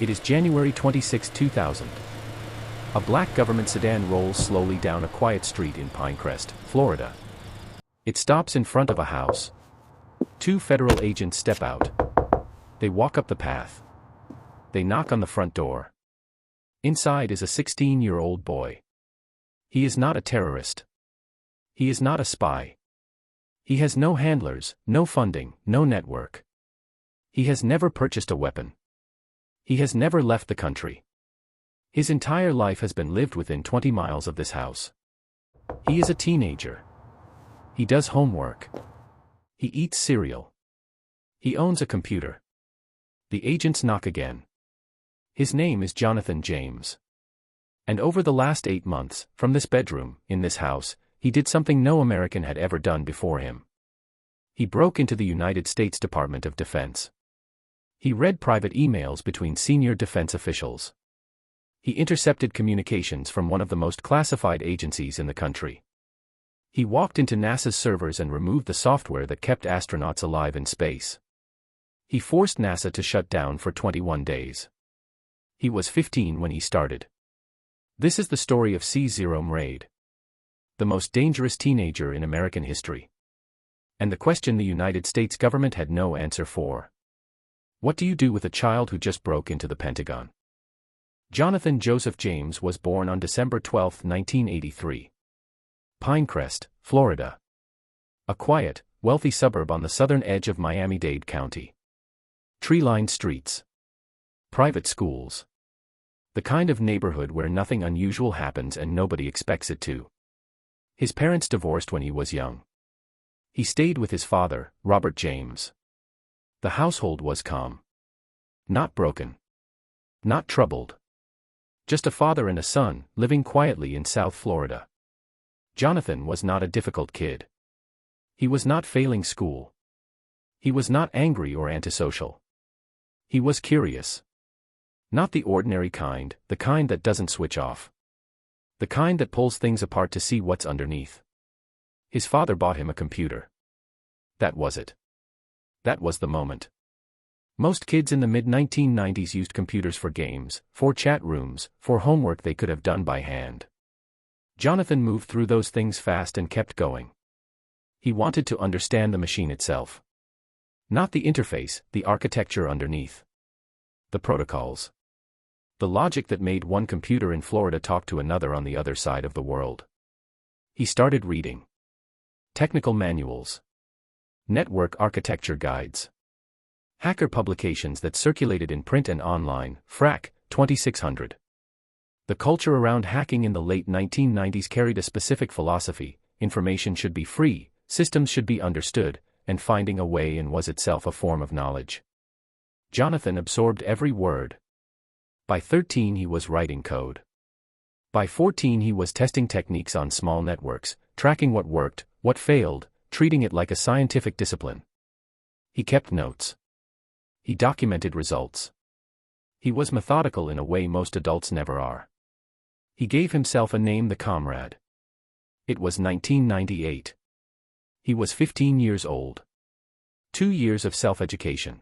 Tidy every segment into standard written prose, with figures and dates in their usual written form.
It is January 26, 2000. A black government sedan rolls slowly down a quiet street in Pinecrest, Florida. It stops in front of a house. Two federal agents step out. They walk up the path. They knock on the front door. Inside is a 16-year-old boy. He is not a terrorist. He is not a spy. He has no handlers, no funding, no network. He has never purchased a weapon. He has never left the country. His entire life has been lived within 20 miles of this house. He is a teenager. He does homework. He eats cereal. He owns a computer. The agents knock again. His name is Jonathan James. And over the last 8 months, from this bedroom, in this house, he did something no American had ever done before him. He broke into the United States Department of Defense. He read private emails between senior defense officials. He intercepted communications from one of the most classified agencies in the country. He walked into NASA's servers and removed the software that kept astronauts alive in space. He forced NASA to shut down for 21 days. He was 15 when he started. This is the story of C0 Mraid, the most dangerous teenager in American history. And the question the United States government had no answer for. What do you do with a child who just broke into the Pentagon? Jonathan Joseph James was born on December 12, 1983. Pinecrest, Florida. A quiet, wealthy suburb on the southern edge of Miami-Dade County. Tree-lined streets. Private schools. The kind of neighborhood where nothing unusual happens and nobody expects it to. His parents divorced when he was young. He stayed with his father, Robert James. The household was calm. Not broken. Not troubled. Just a father and a son, living quietly in South Florida. Jonathan was not a difficult kid. He was not failing school. He was not angry or antisocial. He was curious. Not the ordinary kind, the kind that doesn't switch off. The kind that pulls things apart to see what's underneath. His father bought him a computer. That was it. That was the moment. Most kids in the mid-1990s used computers for games, for chat rooms, for homework they could have done by hand. Jonathan moved through those things fast and kept going. He wanted to understand the machine itself. Not the interface, the architecture underneath. The protocols. The logic that made one computer in Florida talk to another on the other side of the world. He started reading. Technical manuals. Network architecture guides. Hacker publications that circulated in print and online, FRAC, 2600. The culture around hacking in the late 1990s carried a specific philosophy: information should be free, systems should be understood, and finding a way in was itself a form of knowledge. Jonathan absorbed every word. By 13 he was writing code. By 14 he was testing techniques on small networks, tracking what worked, what failed, treating it like a scientific discipline. He kept notes. He documented results. He was methodical in a way most adults never are. He gave himself a name: the Comrade. It was 1998. He was 15 years old. 2 years of self-education.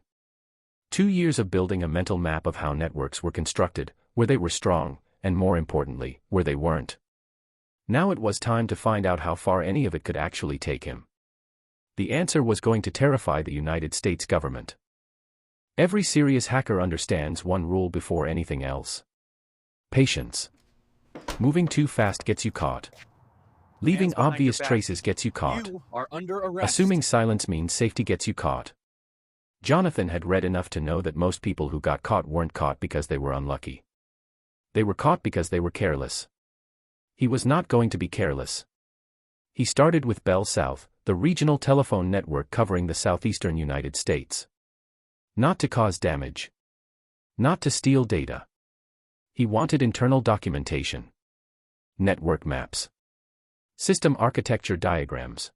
2 years of building a mental map of how networks were constructed, where they were strong, and more importantly, where they weren't. Now it was time to find out how far any of it could actually take him. The answer was going to terrify the United States government. Every serious hacker understands one rule before anything else. Patience. Moving too fast gets you caught. Leaving obvious traces gets you caught. You are under arrest. Assuming silence means safety gets you caught. Jonathan had read enough to know that most people who got caught weren't caught because they were unlucky. They were caught because they were careless. He was not going to be careless. He started with Bell South, the regional telephone network covering the southeastern United States. Not to cause damage. Not to steal data. He wanted internal documentation. Network maps. System architecture diagrams.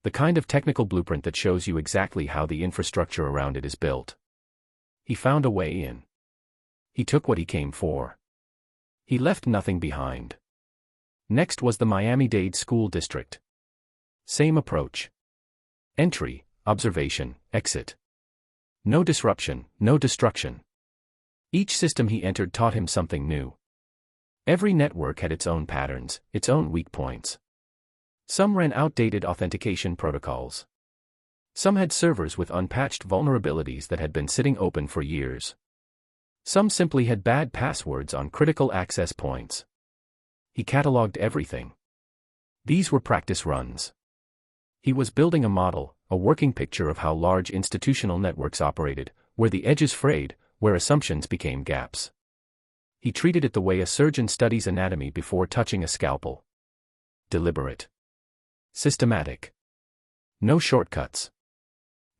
The kind of technical blueprint that shows you exactly how the infrastructure around it is built. He found a way in. He took what he came for. He left nothing behind. Next was the Miami-Dade School District. Same approach. Entry, observation, exit. No disruption, no destruction. Each system he entered taught him something new. Every network had its own patterns, its own weak points. Some ran outdated authentication protocols. Some had servers with unpatched vulnerabilities that had been sitting open for years. Some simply had bad passwords on critical access points. He cataloged everything. These were practice runs. He was building a model, a working picture of how large institutional networks operated, where the edges frayed, where assumptions became gaps. He treated it the way a surgeon studies anatomy before touching a scalpel. Deliberate. Systematic. No shortcuts.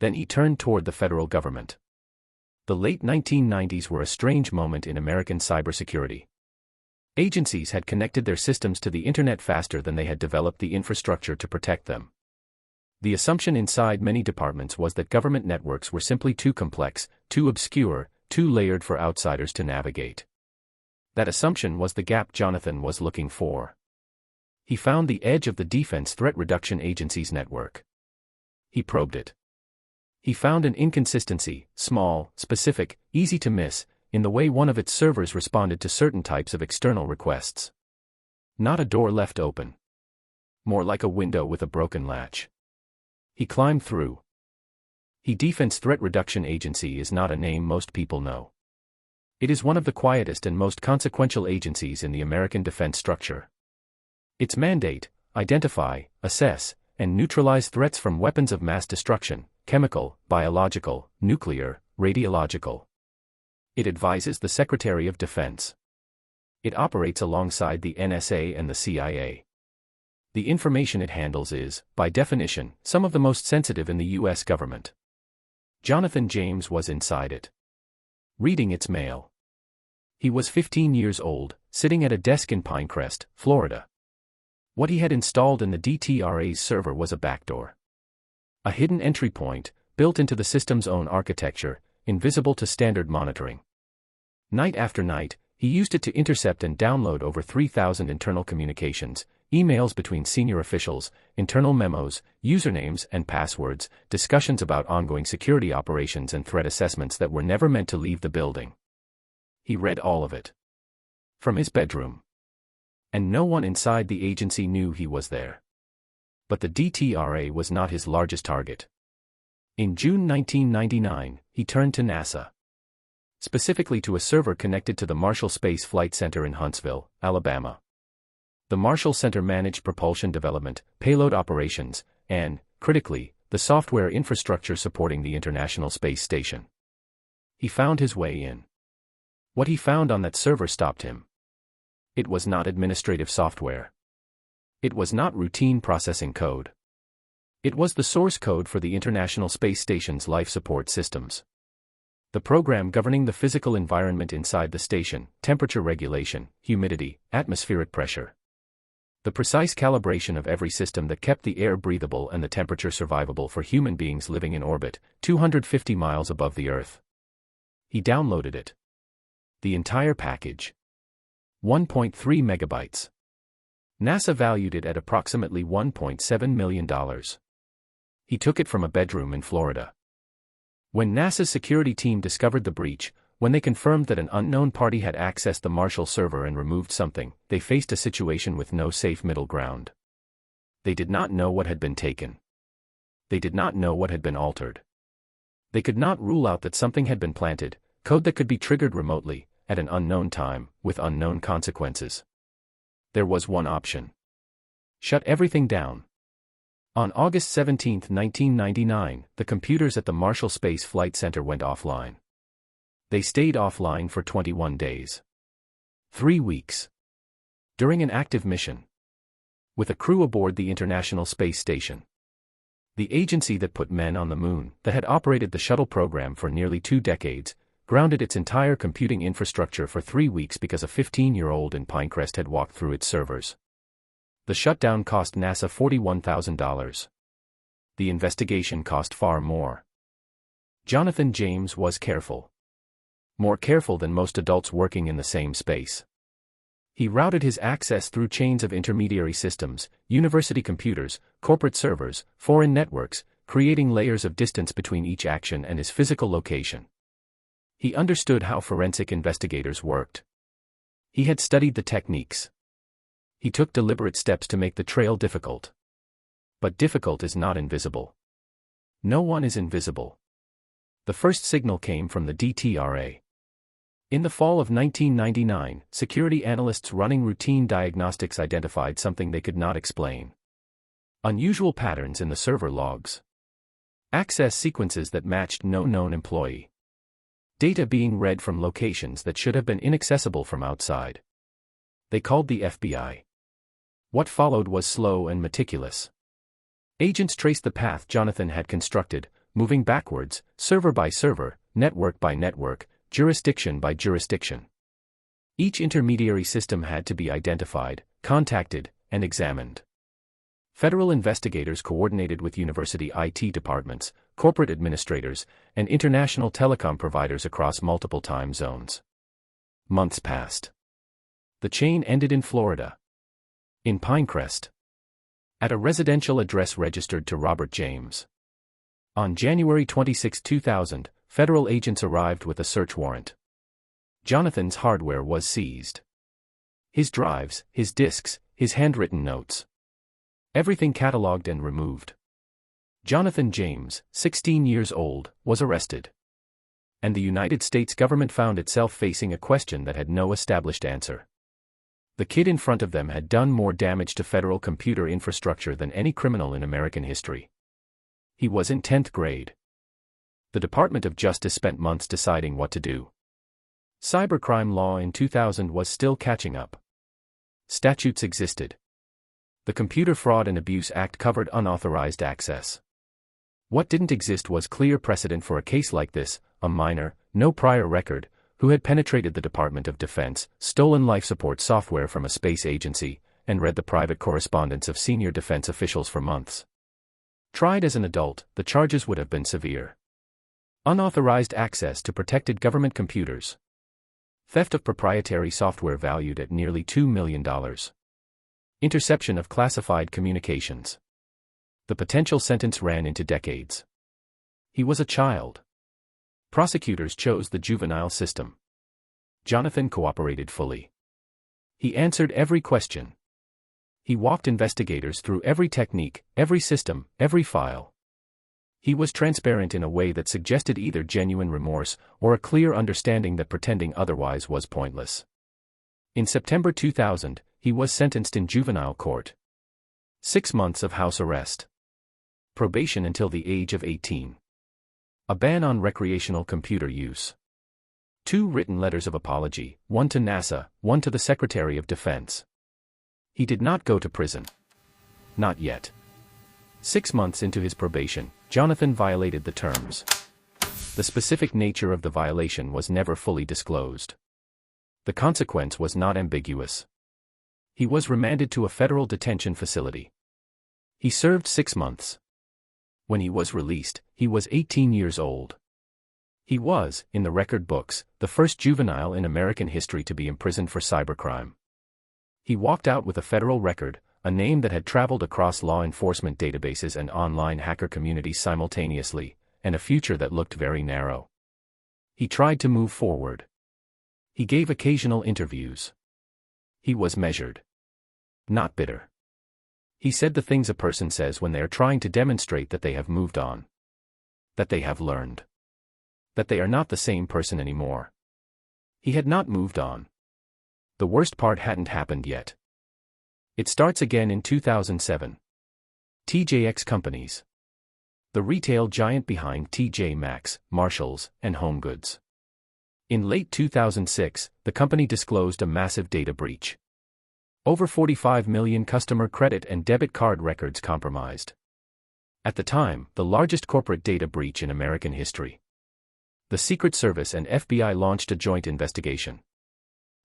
Then he turned toward the federal government. The late 1990s were a strange moment in American cybersecurity. Agencies had connected their systems to the internet faster than they had developed the infrastructure to protect them. The assumption inside many departments was that government networks were simply too complex, too obscure, too layered for outsiders to navigate. That assumption was the gap Jonathan was looking for. He found the edge of the Defense Threat Reduction Agency's network. He probed it. He found an inconsistency, small, specific, easy to miss, in the way one of its servers responded to certain types of external requests. Not a door left open. More like a window with a broken latch. He climbed through. The Defense Threat Reduction Agency is not a name most people know. It is one of the quietest and most consequential agencies in the American defense structure. Its mandate: identify, assess, and neutralize threats from weapons of mass destruction, chemical, biological, nuclear, radiological. It advises the Secretary of Defense. It operates alongside the NSA and the CIA. The information it handles is, by definition, some of the most sensitive in the U.S. government. Jonathan James was inside it, reading its mail. He was 15 years old, sitting at a desk in Pinecrest, Florida. What he had installed in the DTRA's server was a backdoor. A hidden entry point, built into the system's own architecture, invisible to standard monitoring. Night after night, he used it to intercept and download over 3,000 internal communications, emails between senior officials, internal memos, usernames and passwords, discussions about ongoing security operations and threat assessments that were never meant to leave the building. He read all of it. From his bedroom. And no one inside the agency knew he was there. But the DTRA was not his largest target. In June 1999, he turned to NASA. Specifically to a server connected to the Marshall Space Flight Center in Huntsville, Alabama. The Marshall Center managed propulsion development, payload operations, and, critically, the software infrastructure supporting the International Space Station. He found his way in. What he found on that server stopped him. It was not administrative software. It was not routine processing code. It was the source code for the International Space Station's life support systems. The program governing the physical environment inside the station, temperature regulation, humidity, atmospheric pressure. The precise calibration of every system that kept the air breathable and the temperature survivable for human beings living in orbit, 250 miles above the Earth. He downloaded it. The entire package. 1.3 megabytes. NASA valued it at approximately $1.7 million. He took it from a bedroom in Florida. When NASA's security team discovered the breach, when they confirmed that an unknown party had accessed the Marshall server and removed something, they faced a situation with no safe middle ground. They did not know what had been taken. They did not know what had been altered. They could not rule out that something had been planted, code that could be triggered remotely, at an unknown time, with unknown consequences. There was one option. Shut everything down. On August 17, 1999, the computers at the Marshall Space Flight Center went offline. They stayed offline for 21 days. 3 weeks. During an active mission. With a crew aboard the International Space Station. The agency that put men on the moon, that had operated the shuttle program for nearly 2 decades, grounded its entire computing infrastructure for 3 weeks because a 15-year-old in Pinecrest had walked through its servers. The shutdown cost NASA $41,000. The investigation cost far more. Jonathan James was careful. More careful than most adults working in the same space. He routed his access through chains of intermediary systems, university computers, corporate servers, foreign networks, creating layers of distance between each action and his physical location. He understood how forensic investigators worked. He had studied the techniques. He took deliberate steps to make the trail difficult. But difficult is not invisible. No one is invisible. The first signal came from the DTRA. In the fall of 1999, security analysts running routine diagnostics identified something they could not explain. Unusual patterns in the server logs. Access sequences that matched no known employee. Data being read from locations that should have been inaccessible from outside. They called the FBI. What followed was slow and meticulous. Agents traced the path Jonathan had constructed, moving backwards, server by server, network by network, jurisdiction by jurisdiction. Each intermediary system had to be identified, contacted, and examined. Federal investigators coordinated with university IT departments, corporate administrators, and international telecom providers across multiple time zones. Months passed. The chain ended in Florida. In Pinecrest. At a residential address registered to Robert James. On January 26, 2000, federal agents arrived with a search warrant. Jonathan's hardware was seized. His drives, his disks, his handwritten notes. Everything catalogued and removed. Jonathan James, 16 years old, was arrested. And the United States government found itself facing a question that had no established answer. The kid in front of them had done more damage to federal computer infrastructure than any criminal in American history. He was in 10th grade. The Department of Justice spent months deciding what to do. Cybercrime law in 2000 was still catching up. Statutes existed. The Computer Fraud and Abuse Act covered unauthorized access. What didn't exist was clear precedent for a case like this: a minor, no prior record, who had penetrated the Department of Defense, stolen life support software from a space agency, and read the private correspondence of senior defense officials for months. Tried as an adult, the charges would have been severe. Unauthorized access to protected government computers. Theft of proprietary software valued at nearly $2 million. Interception of classified communications. The potential sentence ran into decades. He was a child. Prosecutors chose the juvenile system. Jonathan cooperated fully. He answered every question. He walked investigators through every technique, every system, every file. He was transparent in a way that suggested either genuine remorse or a clear understanding that pretending otherwise was pointless. In September 2000, he was sentenced in juvenile court. 6 months of house arrest. Probation until the age of 18. A ban on recreational computer use. 2 written letters of apology, one to NASA, one to the Secretary of Defense. He did not go to prison. Not yet. 6 months into his probation, Jonathan violated the terms. The specific nature of the violation was never fully disclosed. The consequence was not ambiguous. He was remanded to a federal detention facility. He served 6 months. When he was released, he was 18 years old. He was, in the record books, the first juvenile in American history to be imprisoned for cybercrime. He walked out with a federal record, a name that had traveled across law enforcement databases and online hacker communities simultaneously, and a future that looked very narrow. He tried to move forward. He gave occasional interviews. He was measured. Not bitter. He said the things a person says when they are trying to demonstrate that they have moved on. That they have learned. That they are not the same person anymore. He had not moved on. The worst part hadn't happened yet. It starts again in 2007. TJX Companies. The retail giant behind TJ Maxx, Marshalls, and HomeGoods. In late 2006, the company disclosed a massive data breach. Over 45 million customer credit and debit card records compromised. At the time, the largest corporate data breach in American history. The Secret Service and FBI launched a joint investigation.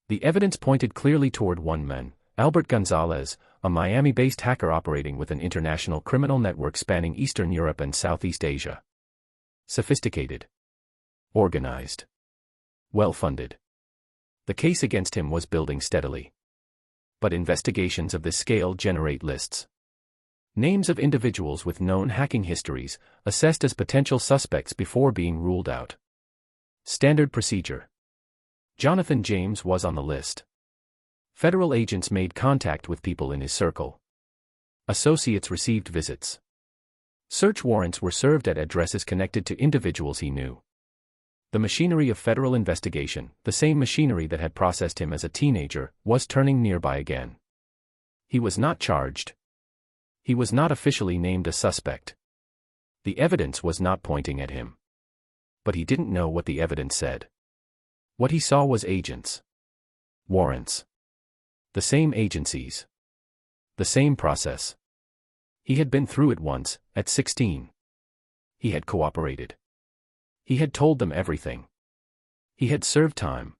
The evidence pointed clearly toward one man, Albert Gonzalez, a Miami-based hacker operating with an international criminal network spanning Eastern Europe and Southeast Asia. Sophisticated. Organized. Well-funded. The case against him was building steadily. But investigations of this scale generate lists. Names of individuals with known hacking histories, assessed as potential suspects before being ruled out. Standard procedure. Jonathan James was on the list. Federal agents made contact with people in his circle. Associates received visits. Search warrants were served at addresses connected to individuals he knew. The machinery of federal investigation, the same machinery that had processed him as a teenager, was turning nearby again. He was not charged. He was not officially named a suspect. The evidence was not pointing at him. But he didn't know what the evidence said. What he saw was agents. Warrants. The same agencies. The same process. He had been through it once, at 16. He had cooperated. He had told them everything. He had served time.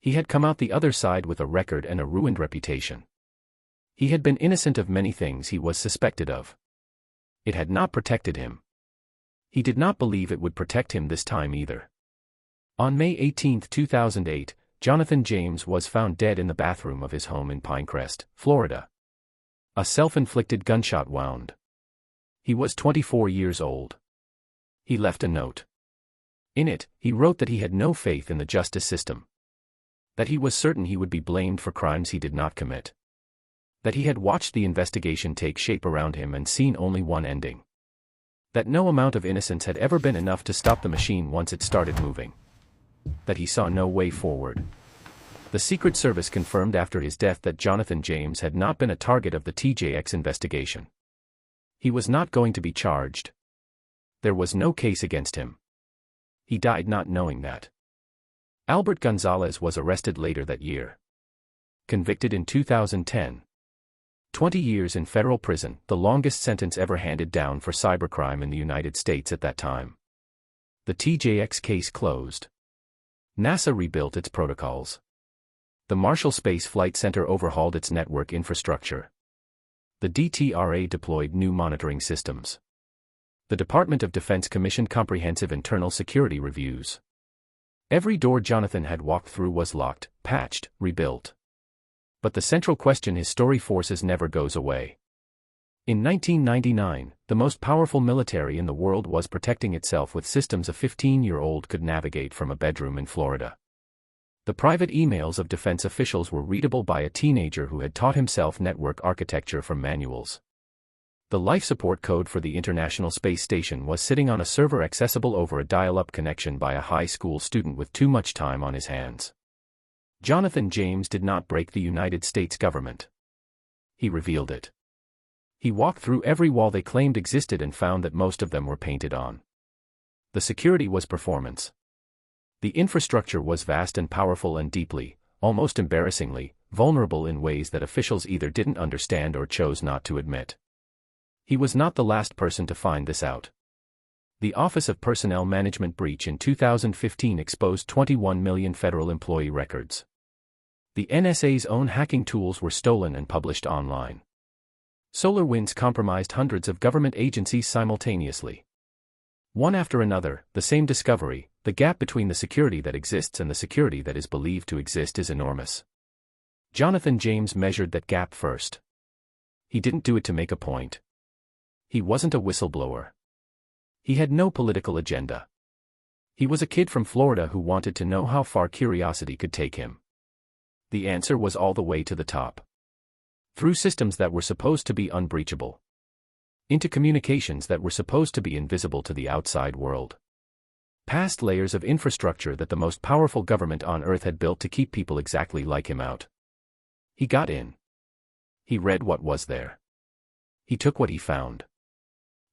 He had come out the other side with a record and a ruined reputation. He had been innocent of many things he was suspected of. It had not protected him. He did not believe it would protect him this time either. On May 18, 2008, Jonathan James was found dead in the bathroom of his home in Pinecrest, Florida. A self-inflicted gunshot wound. He was 24 years old. He left a note. In it, he wrote that he had no faith in the justice system. That he was certain he would be blamed for crimes he did not commit. That he had watched the investigation take shape around him and seen only one ending. That no amount of innocence had ever been enough to stop the machine once it started moving. That he saw no way forward. The Secret Service confirmed after his death that Jonathan James had not been a target of the TJX investigation. He was not going to be charged. There was no case against him. He died not knowing that. Albert Gonzalez was arrested later that year. Convicted in 2010. 20 years in federal prison, the longest sentence ever handed down for cybercrime in the United States at that time. The TJX case closed. NASA rebuilt its protocols. The Marshall Space Flight Center overhauled its network infrastructure. The DTRA deployed new monitoring systems. The Department of Defense commissioned comprehensive internal security reviews. Every door Jonathan had walked through was locked, patched, rebuilt. But the central question his story forces never goes away. In 1999, the most powerful military in the world was protecting itself with systems a 15-year-old could navigate from a bedroom in Florida. The private emails of defense officials were readable by a teenager who had taught himself network architecture from manuals. The life support code for the International Space Station was sitting on a server accessible over a dial-up connection by a high school student with too much time on his hands. Jonathan James did not break the United States government. He revealed it. He walked through every wall they claimed existed and found that most of them were painted on. The security was performance. The infrastructure was vast and powerful and deeply, almost embarrassingly, vulnerable in ways that officials either didn't understand or chose not to admit. He was not the last person to find this out. The Office of Personnel Management breach in 2015 exposed 21 million federal employee records. The NSA's own hacking tools were stolen and published online. Solar winds compromised hundreds of government agencies simultaneously. One after another, the same discovery: the gap between the security that exists and the security that is believed to exist is enormous. Jonathan James measured that gap first. He didn't do it to make a point. He wasn't a whistleblower. He had no political agenda. He was a kid from Florida who wanted to know how far curiosity could take him. The answer was all the way to the top. Through systems that were supposed to be unbreachable. Into communications that were supposed to be invisible to the outside world. Past layers of infrastructure that the most powerful government on Earth had built to keep people exactly like him out. He got in. He read what was there. He took what he found.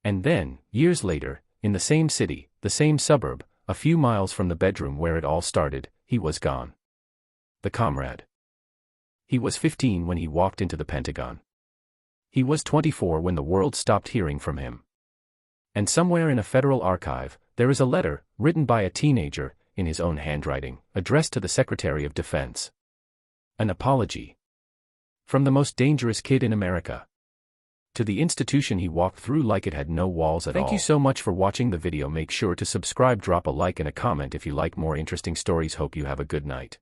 And then, years later, in the same city, the same suburb, a few miles from the bedroom where it all started, he was gone. The comrade. He was 15 when he walked into the Pentagon. He was 24 when the world stopped hearing from him. And somewhere in a federal archive, there is a letter, written by a teenager, in his own handwriting, addressed to the Secretary of Defense. An apology. From the most dangerous kid in America. To the institution he walked through like it had no walls at all. Thank you so much for watching the video. Make sure to subscribe, drop a like and a comment if you like more interesting stories. Hope you have a good night.